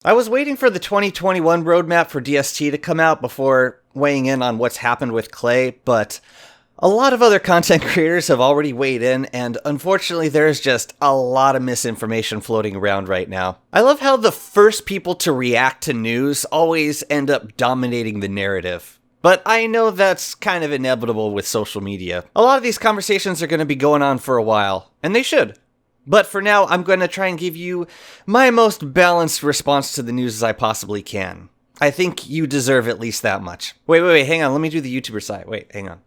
I was waiting for the 2021 roadmap for DST to come out before weighing in on what's happened with Klei, but a lot of other content creators have already weighed in, and unfortunately there's just a lot of misinformation floating around right now. I love how the first people to react to news always end up dominating the narrative. But I know that's kind of inevitable with social media. A lot of these conversations are going to be going on for a while, and they should. But for now, I'm going to try and give you my most balanced response to the news as I possibly can. I think you deserve at least that much. Wait, hang on, let me do the YouTuber side. Wait, hang on.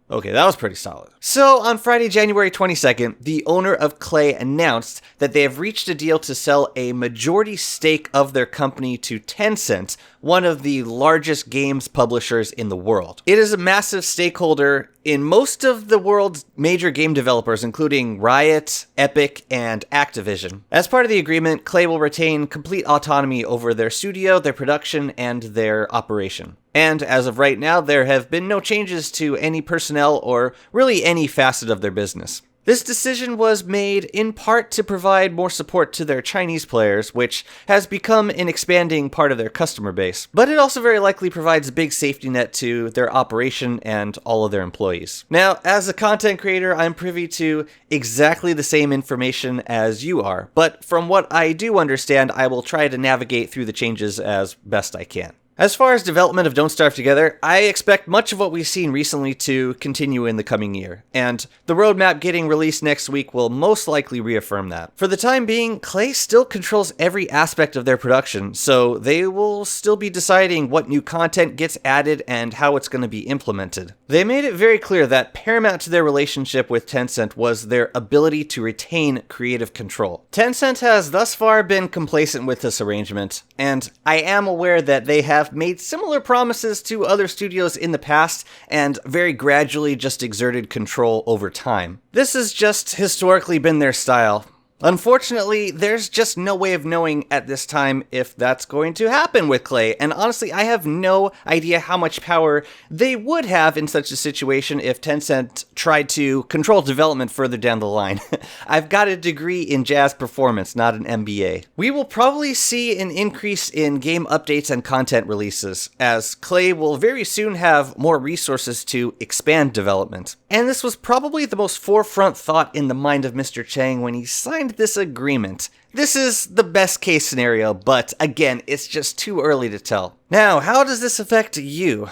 Okay, that was pretty solid. So, on Friday, January 22nd, the owner of Klei announced that they have reached a deal to sell a majority stake of their company to Tencent, one of the largest games publishers in the world. It is a massive stakeholder in most of the world's major game developers, including Riot, Epic, and Activision. As part of the agreement, Klei will retain complete autonomy over their studio, their production, and their operation. And as of right now, there have been no changes to any personnel or really any facet of their business. This decision was made in part to provide more support to their Chinese players, which has become an expanding part of their customer base. But it also very likely provides a big safety net to their operation and all of their employees. Now, as a content creator, I'm privy to exactly the same information as you are, but from what I do understand, I will try to navigate through the changes as best I can. As far as development of Don't Starve Together, I expect much of what we've seen recently to continue in the coming year, and the roadmap getting released next week will most likely reaffirm that. For the time being, Klei still controls every aspect of their production, so they will still be deciding what new content gets added and how it's going to be implemented. They made it very clear that paramount to their relationship with Tencent was their ability to retain creative control. Tencent has thus far been complacent with this arrangement, and I am aware that they have made similar promises to other studios in the past and very gradually just exerted control over time. This has just historically been their style. Unfortunately, there's just no way of knowing at this time if that's going to happen with Klei, and honestly, I have no idea how much power they would have in such a situation if Tencent tried to control development further down the line. I've got a degree in jazz performance, not an MBA. We will probably see an increase in game updates and content releases, as Klei will very soon have more resources to expand development. And this was probably the most forefront thought in the mind of Mr. Chang when he signed this agreement. This is the best case scenario, but again, it's just too early to tell. Now, how does this affect you?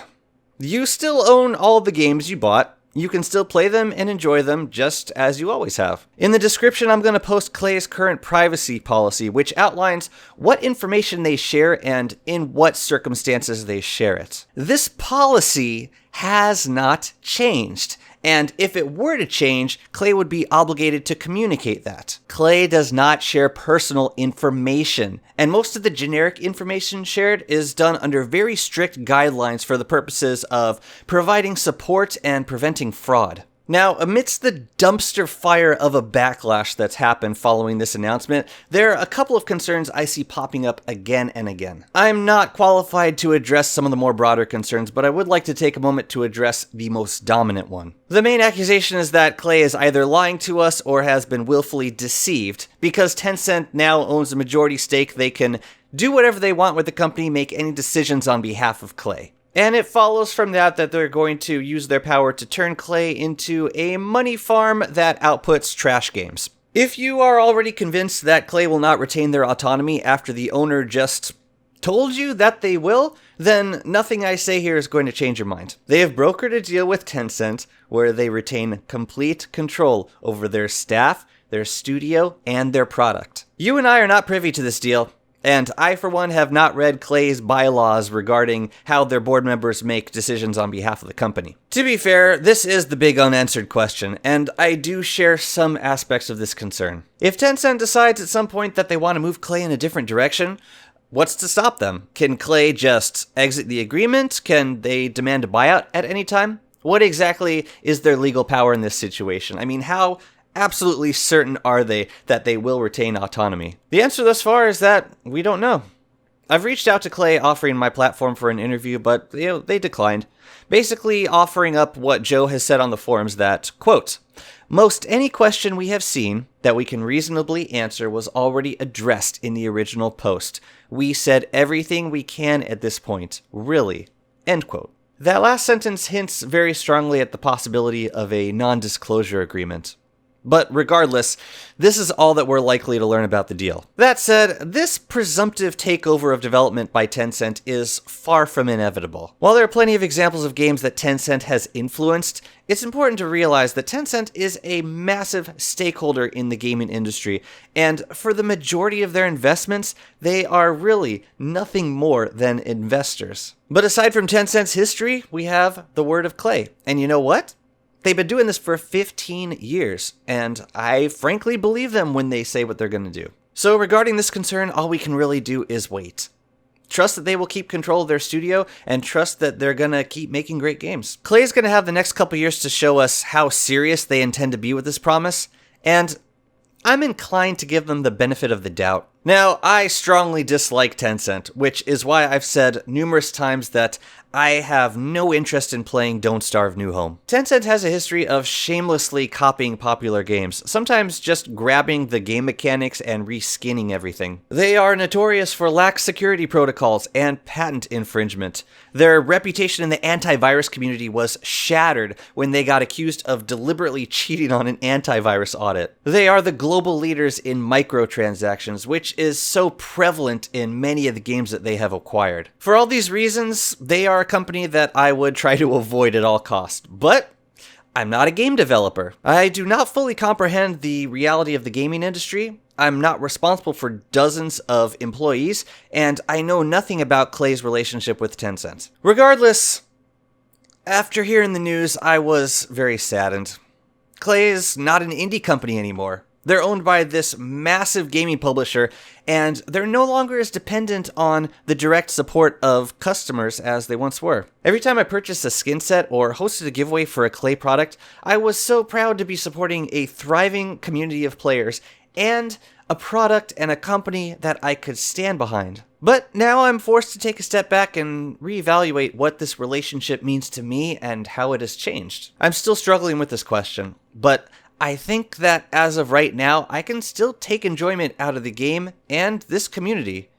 You still own all the games you bought. You can still play them and enjoy them just as you always have. In the description, I'm going to post Klei's current privacy policy, which outlines what information they share and in what circumstances they share it. This policy has not changed. And if it were to change, Klei would be obligated to communicate that. Klei does not share personal information, and most of the generic information shared is done under very strict guidelines for the purposes of providing support and preventing fraud. Now, amidst the dumpster fire of a backlash that's happened following this announcement, there are a couple of concerns I see popping up again and again. I'm not qualified to address some of the more broader concerns, but I would like to take a moment to address the most dominant one. The main accusation is that Klei is either lying to us or has been willfully deceived. Because Tencent now owns a majority stake, they can do whatever they want with the company, make any decisions on behalf of Klei. And it follows from that they're going to use their power to turn Klei into a money farm that outputs trash games. If you are already convinced that Klei will not retain their autonomy after the owner just told you that they will, then nothing I say here is going to change your mind. They have brokered a deal with Tencent where they retain complete control over their staff, their studio, and their product. You and I are not privy to this deal. And I, for one, have not read Klei's bylaws regarding how their board members make decisions on behalf of the company. To be fair, this is the big unanswered question, and I do share some aspects of this concern. If Tencent decides at some point that they want to move Klei in a different direction, what's to stop them? Can Klei just exit the agreement? Can they demand a buyout at any time? What exactly is their legal power in this situation? I mean, how absolutely certain are they that they will retain autonomy? The answer thus far is that we don't know. I've reached out to Klei offering my platform for an interview, but they declined. Basically offering up what Joe has said on the forums that, quote, most any question we have seen that we can reasonably answer was already addressed in the original post. We said everything we can at this point. Really. End quote. That last sentence hints very strongly at the possibility of a non-disclosure agreement. But regardless, this is all that we're likely to learn about the deal. That said, this presumptive takeover of development by Tencent is far from inevitable. While there are plenty of examples of games that Tencent has influenced, it's important to realize that Tencent is a massive stakeholder in the gaming industry, and for the majority of their investments, they are really nothing more than investors. But aside from Tencent's history, we have the word of Klei. And you know what? They've been doing this for 15 years, and I frankly believe them when they say what they're going to do. So regarding this concern, all we can really do is wait. Trust that they will keep control of their studio, and trust that they're going to keep making great games. Klei's going to have the next couple years to show us how serious they intend to be with this promise, and I'm inclined to give them the benefit of the doubt. Now, I strongly dislike Tencent, which is why I've said numerous times that I have no interest in playing Don't Starve New Home. Tencent has a history of shamelessly copying popular games, sometimes just grabbing the game mechanics and reskinning everything. They are notorious for lax security protocols and patent infringement. Their reputation in the antivirus community was shattered when they got accused of deliberately cheating on an antivirus audit. They are the global leaders in microtransactions, which is so prevalent in many of the games that they have acquired. For all these reasons, they are a company that I would try to avoid at all costs. But I'm not a game developer. I do not fully comprehend the reality of the gaming industry. I'm not responsible for dozens of employees, and I know nothing about Klei's relationship with Tencent. Regardless, after hearing the news, I was very saddened. Klei is not an indie company anymore. They're owned by this massive gaming publisher, and they're no longer as dependent on the direct support of customers as they once were. Every time I purchased a skin set or hosted a giveaway for a Klei product, I was so proud to be supporting a thriving community of players and a product and a company that I could stand behind. But now I'm forced to take a step back and reevaluate what this relationship means to me and how it has changed. I'm still struggling with this question, but I think that as of right now, I can still take enjoyment out of the game and this community.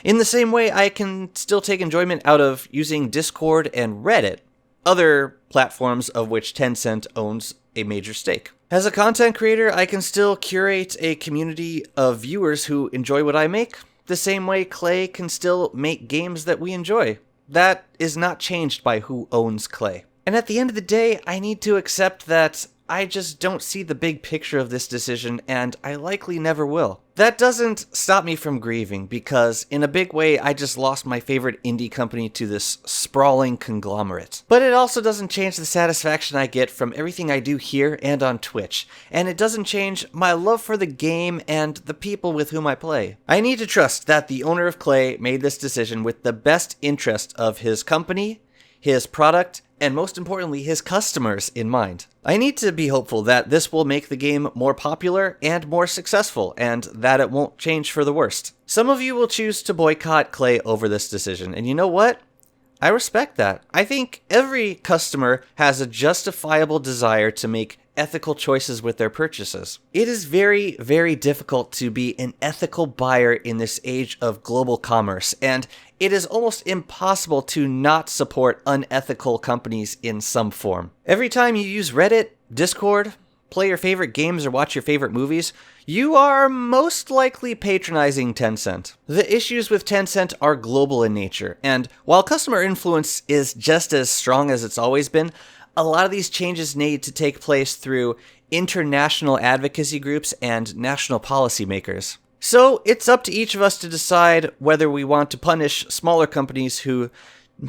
In the same way, I can still take enjoyment out of using Discord and Reddit, other platforms of which Tencent owns a major stake. As a content creator, I can still curate a community of viewers who enjoy what I make, the same way Klei can still make games that we enjoy. That is not changed by who owns Klei. And at the end of the day, I need to accept that I just don't see the big picture of this decision, and I likely never will. That doesn't stop me from grieving, because in a big way, I just lost my favorite indie company to this sprawling conglomerate. But it also doesn't change the satisfaction I get from everything I do here and on Twitch, and it doesn't change my love for the game and the people with whom I play. I need to trust that the owner of Klei made this decision with the best interest of his company, his product, and most importantly, his customers in mind. I need to be hopeful that this will make the game more popular and more successful, and that it won't change for the worst. Some of you will choose to boycott Klei over this decision, and you know what? I respect that. I think every customer has a justifiable desire to make ethical choices with their purchases. It is very, very difficult to be an ethical buyer in this age of global commerce, and it is almost impossible to not support unethical companies in some form. Every time you use Reddit, Discord, play your favorite games, or watch your favorite movies, you are most likely patronizing Tencent. The issues with Tencent are global in nature, and while customer influence is just as strong as it's always been, a lot of these changes need to take place through international advocacy groups and national policymakers. So it's up to each of us to decide whether we want to punish smaller companies who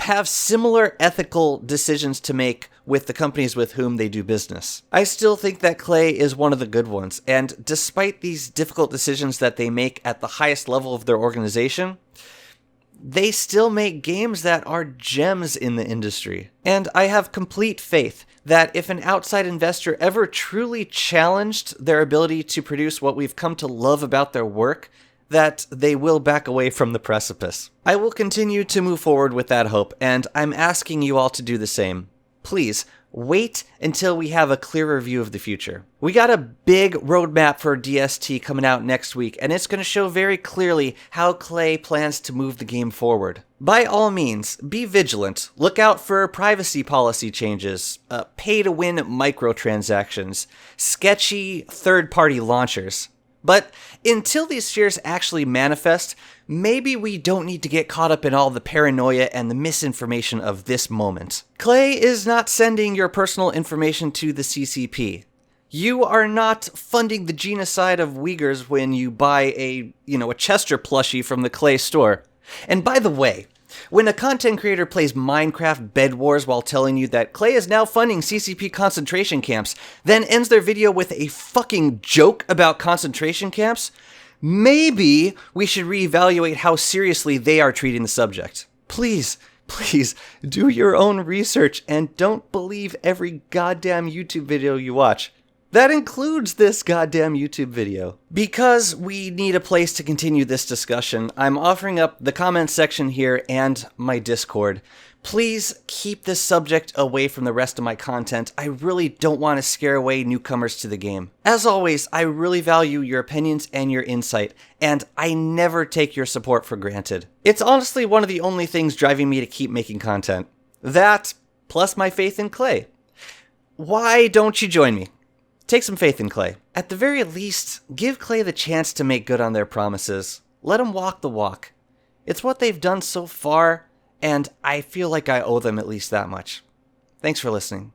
have similar ethical decisions to make with the companies with whom they do business. I still think that Klei is one of the good ones, and despite these difficult decisions that they make at the highest level of their organization, they still make games that are gems in the industry. And I have complete faith that if an outside investor ever truly challenged their ability to produce what we've come to love about their work, that they will back away from the precipice. I will continue to move forward with that hope, and I'm asking you all to do the same. Please, wait until we have a clearer view of the future. We got a big roadmap for DST coming out next week, and it's going to show very clearly how Klei plans to move the game forward. By all means, be vigilant. Look out for privacy policy changes, pay-to-win microtransactions, sketchy third-party launchers. But until these fears actually manifest, maybe we don't need to get caught up in all the paranoia and the misinformation of this moment. Klei is not sending your personal information to the CCP. You are not funding the genocide of Uyghurs when you buy a Chester plushie from the Klei store. And by the way, when a content creator plays Minecraft Bed Wars while telling you that Klei is now funding CCP concentration camps, then ends their video with a fucking joke about concentration camps, maybe we should reevaluate how seriously they are treating the subject. Please do your own research and don't believe every goddamn YouTube video you watch. That includes this goddamn YouTube video. Because we need a place to continue this discussion, I'm offering up the comments section here and my Discord. Please keep this subject away from the rest of my content. I really don't want to scare away newcomers to the game. As always, I really value your opinions and your insight, and I never take your support for granted. It's honestly one of the only things driving me to keep making content. That, plus my faith in Klei. Why don't you join me? Take some faith in Klei. At the very least, give Klei the chance to make good on their promises. Let them walk the walk. It's what they've done so far, and I feel like I owe them at least that much. Thanks for listening.